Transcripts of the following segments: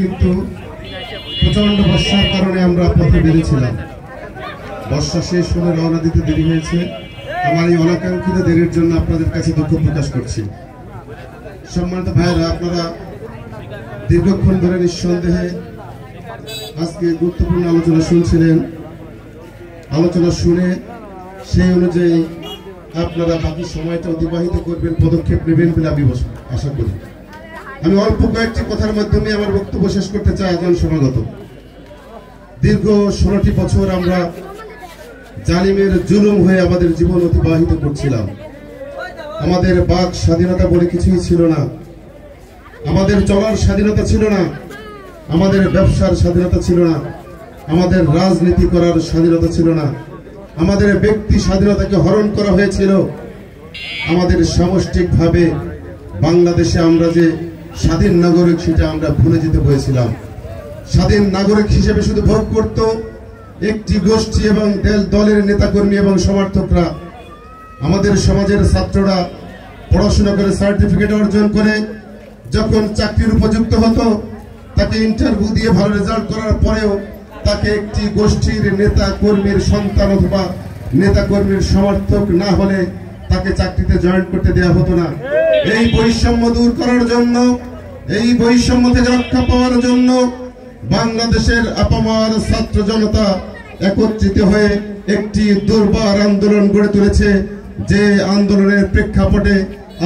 কিন্তু প্রচন্ড বর্ষার কারণে আমরা পথে বেরিয়েছিলাম। বর্ষা শেষ হলে রওনা দিতে দেরি হয়েছে। আমার এই অনাকাঙ্ক্ষিত দেরির জন্য আপনাদের কাছে দুঃখ প্রকাশ করছি। সম্মানিত ভাইয়েরা, আপনারা দীর্ঘক্ষণ ধরে নিঃসন্দেহে আজকে গুরুত্বপূর্ণ আলোচনা শুনছিলেন। আলোচনা শুনে সেই অনুযায়ী আপনারা বাকি সময়টা অতিবাহিত করবেন, পদক্ষেপ নেবেন বলে আমি আশা করি। আমি অল্প কয়েকটি কথার মাধ্যমে আমার বক্তব্য শেষ করতে চাই। আজান সমাগত। দীর্ঘ 16টি বছর আমরা জালিমের জুলুম হয়ে আমাদের জীবন অতিবাহিত করছিলাম। আমাদের বাক স্বাধীনতা বলে কিছুই ছিল না, আমাদের চলার স্বাধীনতা ছিল না, আমাদের ব্যবসার স্বাধীনতা ছিল না, আমাদের রাজনীতি করার স্বাধীনতা ছিল না, আমাদের ব্যক্তি স্বাধীনতাকে হরণ করা হয়েছিল। আমাদের সামষ্টিকভাবে বাংলাদেশে আমরা যে স্বাধীন নাগরিক সেটা আমরা ভুলে যেতে হয়েছিলাম। স্বাধীন নাগরিক হিসেবে শুধু ভোগ করত একটি গোষ্ঠী এবং দলের নেতাকর্মী এবং সমর্থকরা। আমাদের সমাজের ছাত্ররা পড়াশোনা করে সার্টিফিকেট অর্জন করে যখন চাকরির উপযুক্ত হতো, তাকে ইন্টারভিউ দিয়ে ভালো রেজাল্ট করার পরেও তাকে একটি গোষ্ঠীর নেতা কর্মীর সন্তান অথবা নেতা কর্মীর সমর্থক না হলে তাকে চাকরিতে জয়েন করতে দেওয়া হতো না। এই বৈষম্য দূর করার জন্য, এই বৈষম্য থেকে রক্ষা পাওয়ার জন্য বাংলাদেশের আপামর ছাত্র জনতা একত্রিত হয়ে একটি দুর্বার আন্দোলন গড়ে তুলেছে। যে আন্দোলনের প্রেক্ষাপটে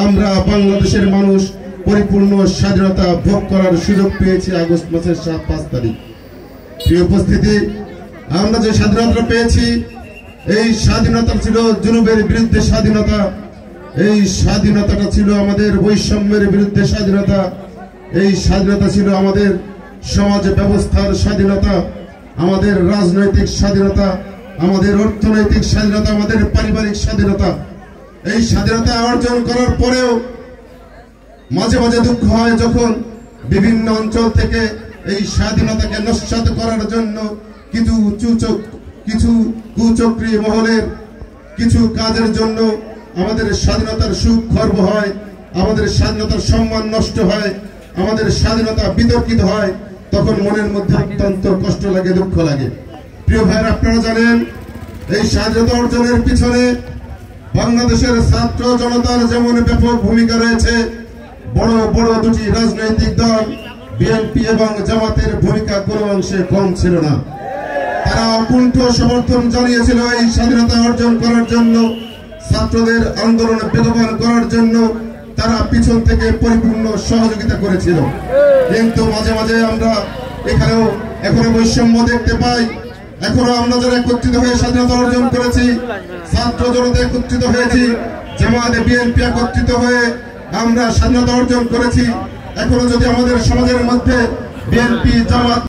আমরা বাংলাদেশের মানুষ পরিপূর্ণ স্বাধীনতা ভোগ করার সুযোগ পেয়েছি আগস্ট মাসের 5 তারিখ। প্রিয় উপস্থিতি, আমরা যে স্বাধীনতা পেয়েছি, এই স্বাধীনতা ছিল জুলুমের বিরুদ্ধে স্বাধীনতা। এই স্বাধীনতাটা ছিল আমাদের বৈষম্যের বিরুদ্ধে স্বাধীনতা। এই স্বাধীনতা ছিল আমাদের সমাজ ব্যবস্থার স্বাধীনতা, আমাদের রাজনৈতিক স্বাধীনতা, আমাদের অর্থনৈতিক স্বাধীনতা, আমাদের পারিবারিক স্বাধীনতা। এই স্বাধীনতা অর্জন করার পরেও মাঝে মাঝে দুঃখ হয় যখন বিভিন্ন অঞ্চল থেকে এই স্বাধীনতাকে নস্যাৎ করার জন্য কিছু কুচক্রী মহলের কিছু কাজের জন্য আমাদের স্বাধীনতার সুখ খর্ব হয়, আমাদের স্বাধীনতার সম্মান নষ্ট হয়, আমাদের স্বাধীনতা বিতর্কিত হয়। তখন মনের মধ্যে অত্যন্ত কষ্ট লাগে, দুঃখ লাগে। প্রিয় ভাইয়েরা, আপনারা জানেন এই স্বাধীনতা অর্জনের পিছনে বাংলাদেশের ছাত্র জনতার যেমন ব্যাপক ভূমিকা রয়েছে, বড় বড় দুটি রাজনৈতিক দল বিএনপি এবং জামাতের ভূমিকা কোনো অংশে কম ছিল না। তারা অকুণ্ঠ সমর্থন জানিয়েছিল এই স্বাধীনতা অর্জন করার জন্য, ছাত্রদের আন্দোলন বেগবান করার জন্য তারা পিছন থেকে পরিপূর্ণ সহযোগিতা করেছিল। কিন্তু মাঝে মাঝে আমরা এখানেও এখনো বৈষম্য দেখতে পাই। এখনো আমরা যারা একত্রিত হয়ে স্বাধীনতা অর্জন করেছি, ছাত্র জনতা একত্রিত হয়েছি, জামাত বিএনপি একত্রিত হয়ে আমরা স্বাধীনতা অর্জন করেছি, এখনো যদি আমাদের সমাজের মধ্যে বিএনপি জামাত